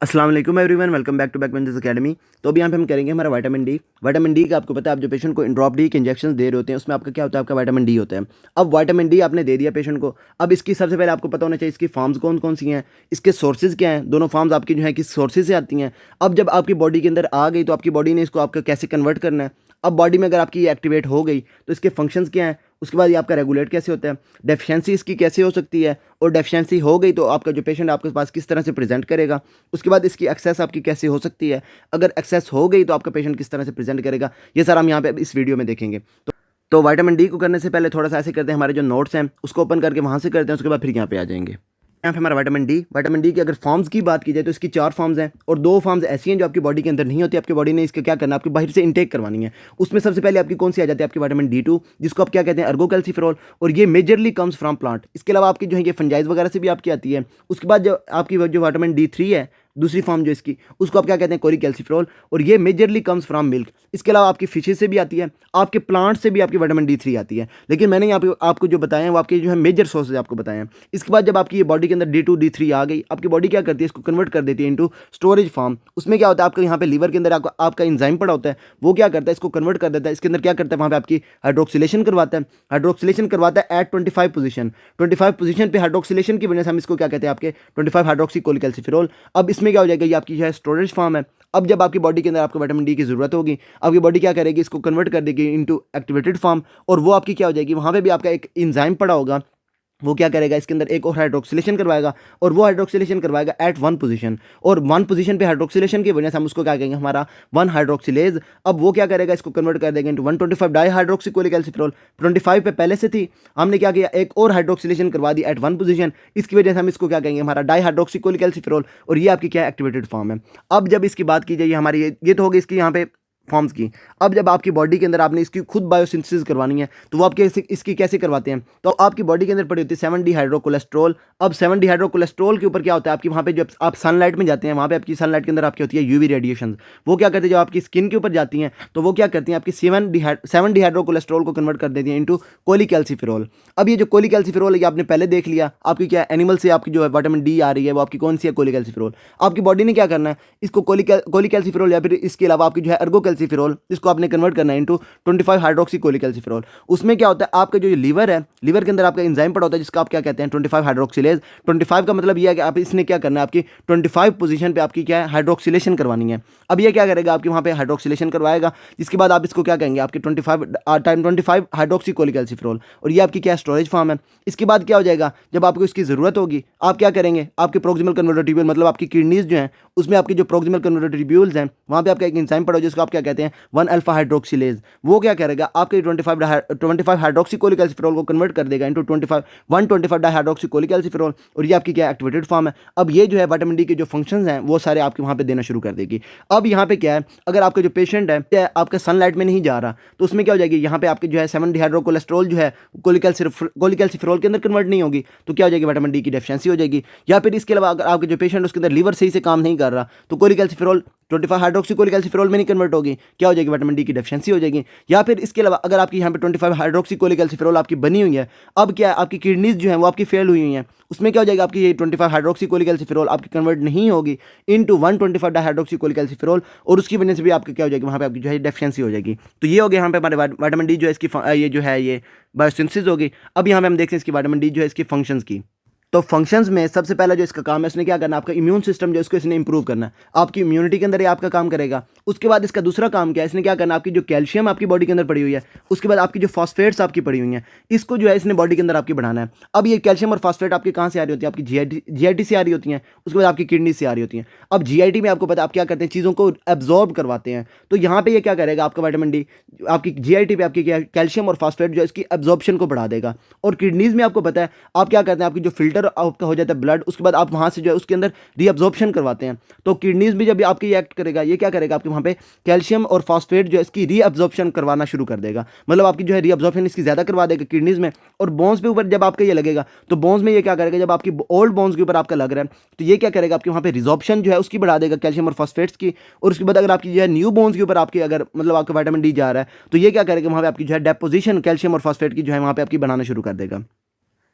अस्सलाम वालेकुम everyone, welcome back to Backbenchers Academy. तो अभी यहाँ पे हम करेंगे हमारा विटामिन डी का। आपको पता है, आप जो पेशेंट को ड्रॉप डी के इंजेक्शन दे रहे होते हैं उसमें आपका क्या होता है, आपका विटामिन डी होता है। अब विटामिन डी आपने दे दिया पेशेंट को। अब इसकी सबसे पहले आपको पता होना चाहिए इसकी फॉर्म्स कौन कौन सी हैं, इसके सोर्सेज क्या हैं। दोनों फॉर्म्स आपकी जो है किस सोर्सेज से आती हैं। अब जब आपकी बॉडी के अंदर आ गई तो आपकी बॉडी ने इसको आपका कैसे कन्वर्ट करना है। अब बॉडी में अगर आपकी ये एक्टिवेट हो गई तो इसके फंक्शंस क्या हैं, उसके बाद ये आपका रेगुलेट कैसे होता है, डेफिशिएंसी इसकी कैसे हो सकती है, और डेफिशिएंसी हो गई तो आपका जो पेशेंट आपके पास किस तरह से प्रेजेंट करेगा। उसके बाद इसकी एक्सेस आपकी कैसे हो सकती है, अगर एक्सेस हो गई तो आपका पेशेंट किस तरह से प्रेजेंट करेगा। ये सर हम यहाँ पे इस वीडियो में देखेंगे। तो विटामिन डी को करने से पहले थोड़ा सा ऐसे करते हैं, हमारे जो नोट्स हैं उसको ओपन करके वहाँ से करते हैं, उसके बाद फिर यहाँ पे आ जाएंगे। यहाँ पे हमारा विटामिन डी की अगर फॉर्म्स की बात की जाए तो इसकी 4 फॉर्म्स हैं, और 2 फॉर्म्स ऐसी हैं जो आपकी बॉडी के अंदर नहीं होती। आपकी बॉडी ने इसका क्या करना है, आपकी बाहर से इंटेक करवानी है। उसमें सबसे पहले आपकी कौन सी आ जाती है, आपकी विटामिन D2, जिसको आप क्या कहते हैं, अर्गोकैल्सिफेरॉल, और ये मेजरली कम्स फ्रॉम प्लांट। इसके अलावा आपकी जो है ये फंजाइज वगैरह से भी आपकी आती है। उसके बाद जो आपकी जो विटामिन D3 है, दूसरी फॉर्म जो इसकी, उसको आप क्या कहते हैं, कोलिकैल्सिफेरॉल, और ये मेजरली कम्स फ्रॉम मिल्क। इसके अलावा आपकी फिशेज से भी आती है, आपके प्लांट से भी आपकी विटामिन D3 आती है। लेकिन मैंने यहाँ पे आपको जो बताया है वो आपके जो है मेजर सोर्सेज आपको बताए हैं। इसके बाद जब आपकी ये बॉडी के अंदर D2 D3 आ गई, आपकी बॉडी क्या करती है, इसको कन्वर्ट कर देती है इनटू स्टोरेज फॉर्म। उसमें क्या होता है, आपका यहाँ पे लीवर के अंदर आपका एंजाइम पड़ा होता है, वो क्या करता है, इसको कन्वर्ट कर देता है। इसके अंदर क्या करता है, वहाँ पे आपकी हाइड्रोक्सिलेशन करवाता है। हाइड्रोक्सिलेशन करवाता है एट 25 पोजीशन पे। हाइड्रोक्सिलेशन की वजह से हम इसको क्या कहते हैं, आपके 25 हाइड्रोक्सी कोलिकैल्सिफेरॉल। अब इसमें क्या हो जाएगा, ये आपकी जो है स्टोरेज फॉर्म है। अब जब आपकी बॉडी के अंदर आपको विटामिन डी की जरूरत होगी, आपकी बॉडी क्या करेगी, इसको कन्वर्ट कर देगी इनटू एक्टिवेटेड फॉर्म, और वो आपकी क्या हो जाएगी, वहाँ पे भी आपका एक एंजाइम पड़ा होगा, वो क्या करेगा, इसके अंदर एक और हाइड्रोक्सिलेशन करवाएगा, और वो हाइड्रोक्सिलेशन करवाएगा एट 1 पोजीशन। और 1 पोजीशन पे हाइड्रोक्सिलेशन की वजह से हम उसको क्या कहेंगे, हमारा 1 हाइड्रोक्सिलेज। अब वो क्या करेगा, इसको कन्वर्ट कर देगा इंटू 125 डाई हाइड्रोक्सी कोलिकैल्सिफेरॉल। 25 पे पहले से थी, हमने क्या किया, एक और हाइड्रोक्सिलेशन करवा दी एट 1 पोजीशन। इसकी वजह से हम इसको क्या कहेंगे, हमारा डाई हाइड्रोक्सी कोलिकैल्सिफेरॉल, और ये आपकी क्या एक्टिवेटेड फॉर्म है। अब जब इसकी बात की जाए, हमारी ये तो होगी इसकी यहाँ पे फॉर्म्स की। अब जब आपकी बॉडी के अंदर आपने इसकी खुद बायोसिंथेसिस करवानी है तो वो आप कैसे इसकी कैसे करवाते हैं, तो आपकी बॉडी के अंदर पड़ी होती है 7 डिहाइड्रोकोलेस्ट्रॉल। अब 7 डिहाइड्रोकोलेस्ट्रॉल के ऊपर क्या होता है, आपकी वहाँ पे जब आप सनलाइट में जाते हैं, वहाँ पे आपकी सनलाइट के अंदर आपकी होती है यूवी रेडिएशन। वो क्या करते हैं, जब आपकी स्किन के ऊपर जाती हैं तो वो क्या करती हैं, आपकी 7 डिहाइड्रोकोलेस्ट्रॉल को कन्वर्ट कर देती हैं इंटू कोलिकैल्सिफेरॉल। अब ये जो कोलिकैल्सिफेरॉल है ये आपने पहले देख लिया, आपकी क्या एनिमल से आपकी जो है विटामिन डी आ रही है, वो आपकी कौन सी है, कोलिकैल्सिफेरॉल। आपकी बॉडी ने क्या करना है, इसको कोलिकैल्सिफेरॉल या फिर इसके अलावा आपकी जो है अर्गोकैल्सिफेरॉल, इसको आपने कन्वर्ट करना है इंटू 25 हाइड्रोक्सी कोलिकैल्सिफेरॉल। उसमें क्या होता है, आपका जो लीवर है, लीवर के अंदर आपका एंजाइम पड़ा होता है जिसका आप क्या कहते हैं, 25 हाइड्रोक्सिलेज। 25 का मतलब ये है कि आप इसने क्या करना है, आपकी 25 पोजीशन पे आपकी क्या है, हाइड्रोक्सिलेशन करवानी है। अब ये क्या करेगा, आपकी वहाँ पे हाइड्रोक्सिलेशन करवाएगा, जिसके बाद आप इसको क्या कहेंगे, आपकी 25 हाइड्रोक्सी कोलिकैल्सिफेरॉल, और ये आपकी क्या स्टोरेज फॉर्म है। इसके बाद क्या हो जाएगा, जब आपको इसकी ज़रूरत होगी आप क्या करेंगे, आपके प्रोक्सिमल कन्वर्टर ट्यूब्यूल, मतलब आपकी किडनीज जो हैं उसमें आपकी जो प्रोक्सिमल कन्वर्टर ट्यूब्यूल्स हैं, वहाँ पे आपका एक एंजाइम पड़ा हो जिसको आप क्या कहते हैं, 1 अल्फा हाइड्रोक्सिलेज। वो क्या करेगा, आपके 25 हाइड्रोक्सी कोलिकैल्सिफेरॉल को कन्वर्ट कर देगा इंटू 125 डाइहाइड्रोक्सी कोलिकैल्सिफेरॉल, और ये आपकी क्या एक्टिवेटेड फॉर्म है। अब ये जो है विटामिन डी के जो फंक्शंस हैं वो सारे आपके वहाँ पे देना शुरू कर देगी। अब यहाँ पे क्या है, अगर आपका जो पेशेंट है आपका सनलाइट में नहीं जा रहा तो उसमें क्या हो जाएगी, यहाँ पे आपके जो है 7 डिहाइड्रोकोलेस्ट्रॉल जो है कोलिकैल्सिफेरॉल के अंदर कन्वर्ट नहीं होगी, तो क्या हो जाएगी, विटामिन डी की डेफिशिएंसी हो जाएगी। या फिर इसके अलावा अगर आपके जो पेशेंट उसके अंदर लीवर सही से काम नहीं कर रहा तो कोलिकैल्सिफेरॉल 25 हाइड्रोक्सी कोलिकैल्सिफेरॉल में नहीं कन्वर्ट होगी, क्या हो जाएगी, विटामिन डी की डेफिशिएंसी हो जाएगी। या फिर इसके अलावा अगर आपकी यहाँ पे 25 हाइड्रोक्सी कोलिकैल्सिफेरॉल आपकी बनी हुई है, अब क्या है, आपकी किडनीज जो है वो आपकी फेल हुई हुई हैं, उसमें क्या हो जाएगा, आपकी ये 25 हाइड्रोक्सी कोलिकैल्सिफेरॉल आपकी कन्वर्ट नहीं होगी इनटू 125 डाइहाइड्रोक्सी कोलिकैल्सिफेरॉल, और उसकी वजह से भी आपकी क्या हो जाएगी, वहाँ पे आपकी जो है डेफिशिएंसी हो जाएगी। तो ये हो गया यहाँ पे हमारे विटामिन डी जो है इसकी ये जो है ये बायोसिंथेसिस होगी। अब यहाँ पे हम देखते हैं इसकी विटामिन डी जो है इसकी फंक्शंस की। तो फंक्शंस में सबसे पहला जो इसका काम है, इसने क्या करना है, आपका इम्यून सिस्टम जो इसको इसने इंप्रूव करना है, आपकी इम्यूनिटी के अंदर ये आपका काम करेगा। उसके बाद इसका दूसरा काम क्या है, इसने क्या करना है, आपकी जो कैल्शियम आपकी बॉडी के अंदर पड़ी हुई है, उसके बाद आपकी जो फॉस्फेट्स आपकी पड़ी हुई हैं, इसको जो है इसने बॉडी के अंदर आपकी बढ़ाना है। अब ये कैल्शियम और फॉस्फेट आपकी कहाँ से आ रही होती है, आपकी जीआईटी से आ रही होती हैं, उसके बाद आपकी किडनी से आ रही होती हैं। अब जीआईटी में आपको पता है आप क्या करते हैं, चीज़ों को एब्जॉर्ब करवाते हैं, तो यहाँ पे ये क्या करेगा, आपका विटामिन डी आपकी जीआईटी पे आपकी कैल्शियम और फॉस्फेट जो है इसकी एब्जॉर्प्शन को बढ़ा देगा। और किडनीज में आपको पता है आप क्या करते हैं, आपकी जो फिल्टर आपका हो जाता है ब्लड, उसके बाद आप वहाँ से जो है उसके अंदर रीअब्जॉर्प्शन करवाते हैं। तो किडनीज भी जब आपकी एक्ट करेगा, ये क्या करेगा, आपके वहाँ पे कैल्शियम और फॉस्फेट जो है इसकी रीअब्जॉर्प्शन करवाना शुरू कर देगा, मतलब आपकी जो है रीअब्जॉर्प्शन इसकी ज़्यादा करवा देगा किडनीज में। और बोन्स पे ऊपर जब आपका ये लगेगा तो बोन्स में ये क्या करेगा, जब आपकी ओल्ड बोन्स के ऊपर आपका लग रहा है तो ये क्या करेगा, आपके वहाँ पे रिजॉर्प्शन जो है उसकी बढ़ा देगा कैल्शियम और फॉस्फेट्स की। और उसके बाद अगर आपकी जो है न्यू बोन्स के ऊपर आपकी अगर मतलब आपका विटामिन डी जा रहा है तो ये क्या करेगा, वहाँ पे आपकी जो है डेपोजिशन कैल्शियम और फॉस्फेट की जो है वहाँ पे आपकी बनाना शुरू कर देगा,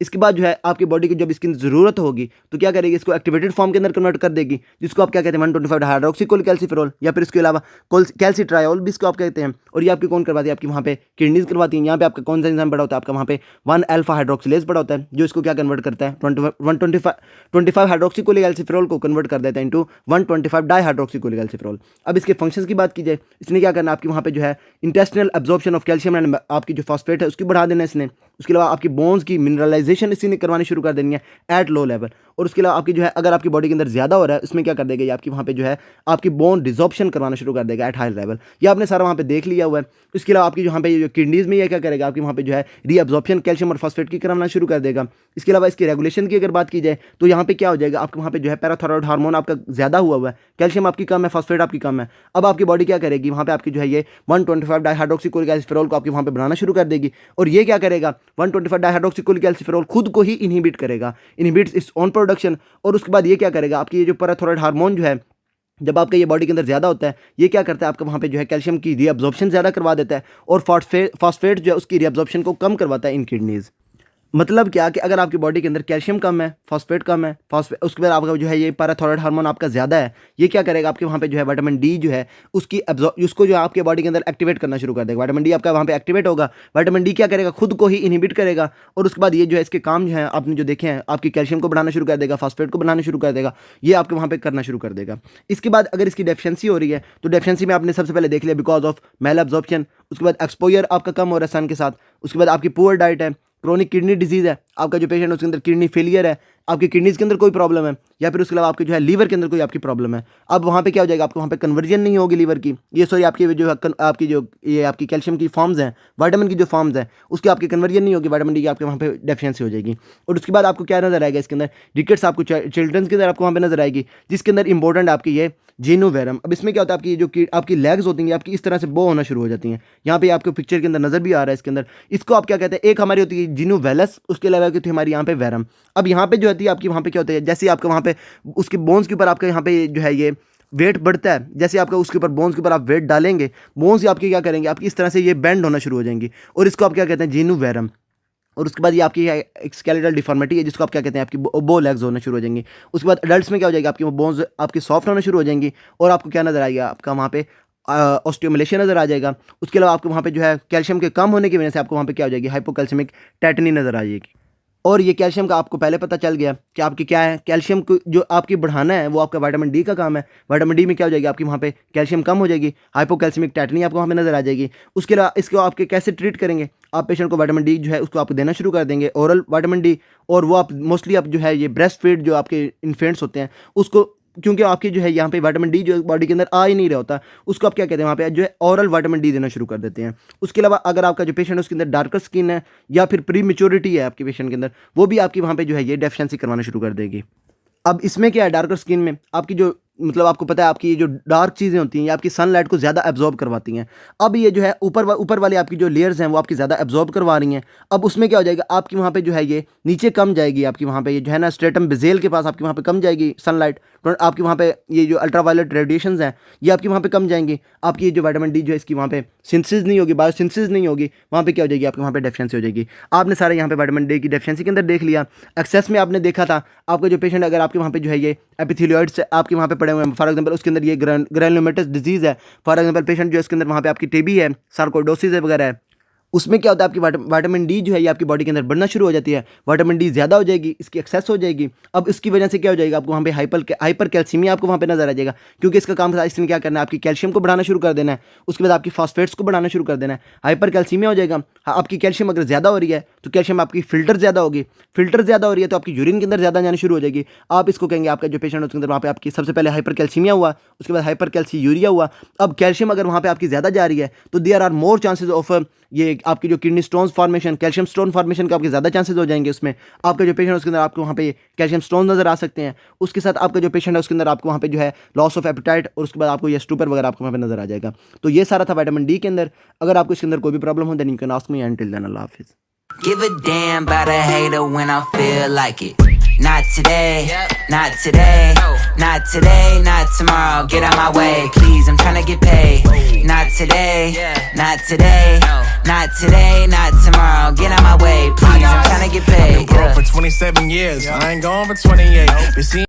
इसके बाद जो है आपकी बॉडी की जब इसकी ज़रूरत होगी तो क्या करेगी, इसको एक्टिवेटेड फॉर्म के अंदर कन्वर्ट कर देगी, जिसको आप क्या कहते हैं 125 हाइड्रोक्सीकोलिकैल्सिफेरॉल, या फिर इसके अलावा कैल्सिट्रायोल भी इसको आप कहते हैं. और ये आपकी कौन करवाती है, आपकी वहाँ पे किडनीज करवाती हैं. यहाँ पे आपका कौन सा एंजाइम बड़ा होता है, आपका वहाँ पे 1 अल्फा हाइड्रोक्सिलेज बड़ा होता है, जो इसको क्या कन्वर्ट करता है 125 हाइड्रोक्सीकोलिकैल्सिफेरॉल को कन्वर्ट कर देता है इंटू 125 डाईहाइड्रोक्सीकोलिकैल्सिफेरॉल. अब इसके फंक्शंस की बात की जाए, इसने क्या करना, आपकी वहाँ पे जो है intestinal absorption of calcium and आपकी जो फॉस्फेट है उसकी बढ़ा देना है इसने. उसके अलावा आपकी बोन्स की मिनरलाइजेशन इसी ने करवानी शुरू कर देनी है एट लो लेवल. और उसके अलावा आपकी जो है अगर आपकी बॉडी के अंदर ज़्यादा हो रहा है इसमें क्या कर देगा, ये आपकी वहाँ पे जो है आपकी बोन डिजॉर्प्शन करवाना शुरू कर देगा एट हाई लेवल. ये आपने सारा वहाँ पे देख लिया हुआ है. इसके अलावा आपकी यहाँ पे जो किडनीज में ये क्या करेगा, आपकी वहाँ पे जो है रीअब्जॉर्प्शन कैल्शियम और फॉस्फेट की करवाना शुरू कर देगा. इसके अलावा इसकी रेगुलेशन की अगर बात की जाए तो यहाँ पे क्या हो जाएगा, आपके वहाँ पे जो है पैराथायरॉइड हार्मोन आपका ज़्यादा हुआ है, कैल्शियम आपकी कम है, फॉस्फेट आपकी कम है. अब आपकी बॉडी क्या करेगी, वहाँ पे आपकी जो है ये 125 डाईहाइड्रोक्सीकोलिकैल्सिफेरॉल को आपकी वहाँ पे बनाना शुरू कर देगी. और ये क्या करेगा, 125 डाईहाइड्रोक्सीकोलिकैल्सिफेरॉल खुद को ही इनहिबिट करेगा, इनहिबिट्स इट्स ओन प्रोडक्शन. और उसके बाद ये क्या करेगा, आपकी ये जो पैराथायरॉइड हार्मोन जो है जब आपका ये बॉडी के अंदर ज़्यादा होता है, ये क्या करता है, आपका वहाँ पे जो है कैल्शियम की रीअब्जॉर्प्शन ज़्यादा करवा देता है और फॉस्फेट जो है उसकी रीअब्जॉर्प्शन को कम करवाता है इन किडनीज़. मतलब क्या कि अगर आपकी बॉडी के अंदर कैल्शियम कम है, फॉस्फेट कम है, उसके बाद आपका जो है ये पैराथायरॉइड हार्मोन आपका ज़्यादा है, ये क्या करेगा, आपके वहाँ पे जो है विटामिन डी जो है उसको जो है आपके बॉडी के अंदर एक्टिवेट करना शुरू कर देगा. विटामिन डी आपका वहाँ पे एक्टिवेट होगा, विटामिन डी क्या करेगा, खुद को ही इनहिबिट करेगा. और उसके बाद ये जो है इसके काम जो है आपने जो देखे हैं, आपकी कैल्शियम को बढ़ाना शुरू कर देगा, फॉस्फेट को बनाना शुरू कर देगा, ये आपके वहाँ पे करना शुरू कर देगा. इसके बाद अगर इसकी डेफिशिएंसी हो रही है तो डेफिशिएंसी में आपने सबसे पहले देख लिया बिकॉज ऑफ मेल एब्जॉर्प्शन. उसके बाद एक्सपोजर आपका कम हो रहा है सन के साथ. उसके बाद आपकी पुअर डाइट है, क्रोनिक किडनी डिजीज़ है, आपका जो पेशेंट है उसके अंदर किडनी फेलियर है, आपकी किडनीज़ के अंदर कोई प्रॉब्लम है, या फिर उसके अलावा आपके जो है लीवर के अंदर कोई आपकी प्रॉब्लम है. अब वहाँ पे क्या हो जाएगा, आपको वहाँ पे कन्वर्जन नहीं होगी लीवर की, ये सॉरी आपकी जो आपकी जो ये आपकी कैल्शियम की फॉर्म्स हैं, विटामिन की जो फॉर्म्स हैं उसकी आपकी कन्वर्जन नहीं होगी, विटामिन डी की आपके वहाँ पे डेफिशिएंसी हो जाएगी. और उसके बाद आपको क्या नज़र आएगा, इसके अंदर रिकेट्स आपको चिल्ड्रंस के अंदर आपको वहाँ पे नज़र आएगी, जिसके अंदर इंपॉर्टेंट आपकी ये जीनू वेरम. अब इसमें क्या होता है, आपकी जो आपकी लेग्स होती हैं आपकी इस तरह से बो होना शुरू हो जाती हैं. यहाँ पे आपको पिक्चर के अंदर नज़र भी आ रहा है इसके अंदर. इसको आप क्या कहते हैं, एक हमारी होती है जीनू वेलस, उसके अलावा की थी हमारी यहाँ पे वेरम. अब यहाँ पे जो होती है आपकी वहाँ पे क्या होता है, जैसे आपका वहाँ पे उसके बोन्स के ऊपर आपका यहाँ पे जो है ये वेट बढ़ता है, जैसे आपका उसके ऊपर बोन्स के ऊपर आप वेट डालेंगे, बोन्स आपकी क्या करेंगे, आपकी इस तरह से ये बेंड होना शुरू हो जाएंगी और इसको आप क्या कहते हैं जीनू वेरम. और उसके बाद ये आपकी एक स्केलेटल डिफॉर्मिटी है जिसको आप क्या कहते हैं आपकी बो लेग्स होना शुरू हो जाएंगी. उसके बाद एडल्ट्स में क्या हो जाएगी, आपकी बोन्स आपकी सॉफ्ट होना शुरू हो जाएंगी और आपको क्या नज़र आएगा, आपका वहाँ पे ऑस्टियोमलेशन नज़र आ जाएगा. उसके अलावा आपको वहाँ पे जो है कैल्शियम के कम होने की वजह से आपको वहाँ पे क्या हो जाएगी, हाइपोकैल्सिमिक टेटनी नज़र आ जाएगी. और ये कैल्शियम का आपको पहले पता चल गया कि आपकी क्या है, कैल्शियम को जो आपकी बढ़ाना है वो आपका विटामिन डी का काम है. विटामिन डी में क्या हो जाएगी, आपकी वहाँ पे कैल्शियम कम हो जाएगी, हाइपोकैल्सिमिक टेटनी आपको वहाँ पे नज़र आ जाएगी. उसके अलावा इसको आपके कैसे ट्रीट करेंगे, आप पेशेंट को विटामिन डी जो है उसको आप देना शुरू कर देंगे, ओरल विटामिन डी. और वो आप मोस्टली आप जो है ये ब्रेस्ट फीड जो आपके इन्फेंट्स होते हैं उसको, क्योंकि आपकी जो है यहाँ पे विटामिन डी जो बॉडी के अंदर आ ही नहीं रहा होता, उसको आप क्या कहते हैं वहाँ पे जो है ओरल विटामिन डी देना शुरू कर देते हैं. उसके अलावा अगर आपका जो पेशेंट है उसके अंदर डार्कर स्किन है या फिर प्री मेच्योरिटी है आपके पेशेंट के अंदर, वो भी आपकी वहाँ पे जो है ये डेफिशिएंसी करवाना शुरू कर देगी. अब इसमें क्या है, डार्कर स्किन में आपकी जो मतलब आपको पता है आपकी ये जो डार्क चीज़ें होती हैं ये आपकी सनलाइट को ज़्यादा एब्जॉर्ब करवाती हैं. अब ये जो है ऊपर वाली आपकी जो लेयर्स हैं वो आपकी ज़्यादा एब्जॉर्ब करवा रही हैं. अब उसमें क्या हो जाएगा, आपकी वहाँ पे जो है ये नीचे कम जाएगी, आपकी वहाँ पे ये जो है ना स्ट्रेटम बेजेल के पास आपकी वहाँ पे कम जाएगी सनलाइट. आपकी वहाँ पे ये जो अल्ट्रावायलेट रेडिएशंस हैं ये आपकी वहाँ पे कम जाएंगी. आपकी जो विटामिन डी जो है इसकी वहाँ पे सिंथेसिस नहीं होगी, बायोसिंथेसिस नहीं होगी, वहाँ पे क्या हो जाएगी, आपकी वहाँ पे डेफिशिएंसी हो जाएगी. आपने सारे यहाँ पे विटामिन डी की डेफिशिएंसी के अंदर देख लिया. एक्सेस में आपने देखा था आपका जो पेशेंट अगर आपके वहाँ पे जो है ये एपिथेलियोइड्स आपके वहाँ पे पड़े हुए हैं, फॉर एग्जाम्पल उसके अंदर ये ग्रैनुलोमेटस डिजीज़ है, फॉर एग्जाम्पल पेशेंट जो इसके अंदर वहाँ पे आपकी टीबी है, सार्कोइडोसिस है वगैरह है, उसमें क्या होता है आपकी विटामिन डी जो है ये आपकी बॉडी के अंदर बढ़ना शुरू हो जाती है. विटामिन डी ज़्यादा हो जाएगी, इसकी एक्सेस हो जाएगी. अब इसकी वजह से क्या हो जाएगा, आपको वहाँ पे हाइपर कैल्सीमिया आपको वहाँ पे नजर आ जाएगा, क्योंकि इसका काम था इसने क्या करना है, आपकी कैल्शियम को बढ़ाना शुरू कर देना है, उसके बाद आपकी फॉस्फेट्स को बढ़ाना शुरू कर देना है. हाइपर कैल्सीमिया हो जाएगा. आपकी कैल्शियम अगर ज़्यादा हो रही है तो कैल्शियम आपकी फिल्टर ज़्यादा होगी, फिल्टर ज़्यादा हो रही है तो आपकी यूरिन के अंदर ज़्यादा जानी शुरू हो जाएगी. आप इसको कहेंगे आपका जो पेशेंट है उसके अंदर वहाँ पे आपकी सबसे पहले हाइपर कैल्सीमिया हुआ, उसके बाद हाइपर कैल्सीयूरिया हुआ. अब कैल्शियम अगर वहाँ पे आपकी ज़्यादा जा रही है तो there are more chances of ये आपकी जो kidney stones formation, calcium stone formation का आपके ज़्यादा चांसेस हो जाएंगे. उसमें आपका जो पेशेंट है उसके अंदर आपको वहाँ पे कैल्शियम स्टोन नज़र आ सकते हैं. उसके साथ आपका जो पेशेंट है उसके अंदर आपको वहाँ पे जो है लॉस ऑफ एपेटाइट और उसके बाद आपको ये स्टूपर वगैरह आपको वहाँ पे नज़र आ जाएगा. तो ये सारा था विटामिन डी के अंदर. अगर आपको इसके अंदर कोई भी प्रॉब्लम हो then you can ask me. Until then अल्लाह हाफिज़. Give a damn about a hater when I feel like it. Not today, not today, not today, not tomorrow. Get out my way, please, I'm tryna get paid. Not today, not today, Not today, not tomorrow. Get out my way, please. I'm tryna get paid. I've been broke for 27 years. I ain't going for 28. Been seeing